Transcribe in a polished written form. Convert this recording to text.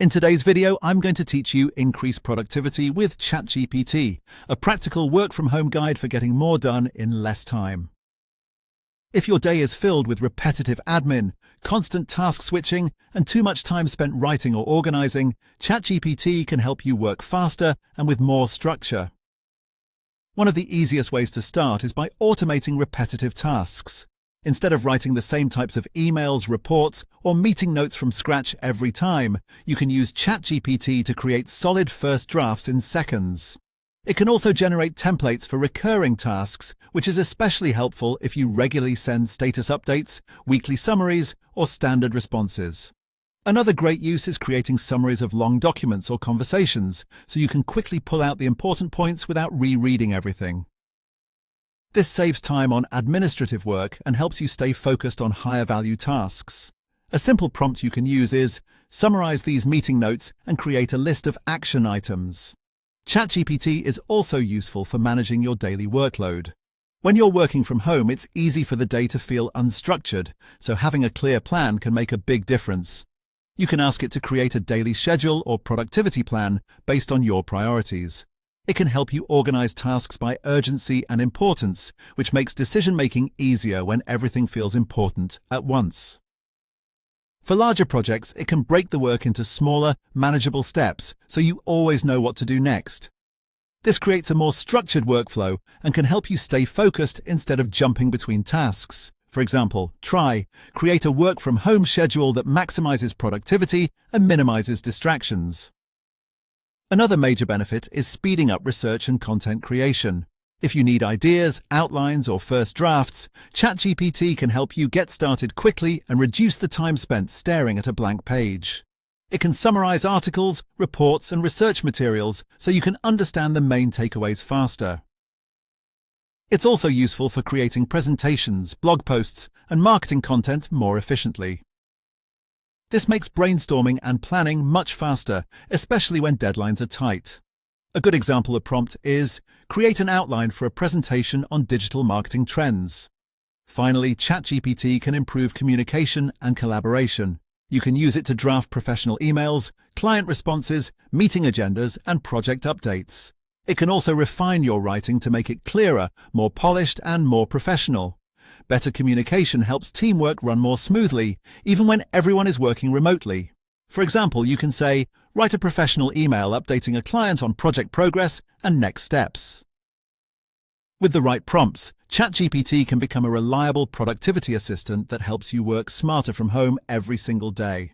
In today's video, I'm going to teach you increase productivity with ChatGPT, a practical work-from-home guide for getting more done in less time. If your day is filled with repetitive admin, constant task switching, and too much time spent writing or organizing, ChatGPT can help you work faster and with more structure. One of the easiest ways to start is by automating repetitive tasks. Instead of writing the same types of emails, reports, or meeting notes from scratch every time, you can use ChatGPT to create solid first drafts in seconds. It can also generate templates for recurring tasks, which is especially helpful if you regularly send status updates, weekly summaries, or standard responses. Another great use is creating summaries of long documents or conversations, so you can quickly pull out the important points without rereading everything. This saves time on administrative work and helps you stay focused on higher-value tasks. A simple prompt you can use is, summarize these meeting notes and create a list of action items. ChatGPT is also useful for managing your daily workload. When you're working from home, it's easy for the day to feel unstructured, so having a clear plan can make a big difference. You can ask it to create a daily schedule or productivity plan based on your priorities. It can help you organize tasks by urgency and importance, which makes decision-making easier when everything feels important at once. For larger projects, it can break the work into smaller, manageable steps, so you always know what to do next. This creates a more structured workflow and can help you stay focused instead of jumping between tasks. For example, create a work-from-home schedule that maximizes productivity and minimizes distractions. Another major benefit is speeding up research and content creation. If you need ideas, outlines, or first drafts, ChatGPT can help you get started quickly and reduce the time spent staring at a blank page. It can summarize articles, reports, and research materials so you can understand the main takeaways faster. It's also useful for creating presentations, blog posts, and marketing content more efficiently. This makes brainstorming and planning much faster, especially when deadlines are tight. A good example of prompt is, create an outline for a presentation on digital marketing trends. Finally, ChatGPT can improve communication and collaboration. You can use it to draft professional emails, client responses, meeting agendas, and project updates. It can also refine your writing to make it clearer, more polished, and more professional. Better communication helps teamwork run more smoothly, even when everyone is working remotely. For example, you can say, write a professional email updating a client on project progress and next steps. With the right prompts, ChatGPT can become a reliable productivity assistant that helps you work smarter from home every single day.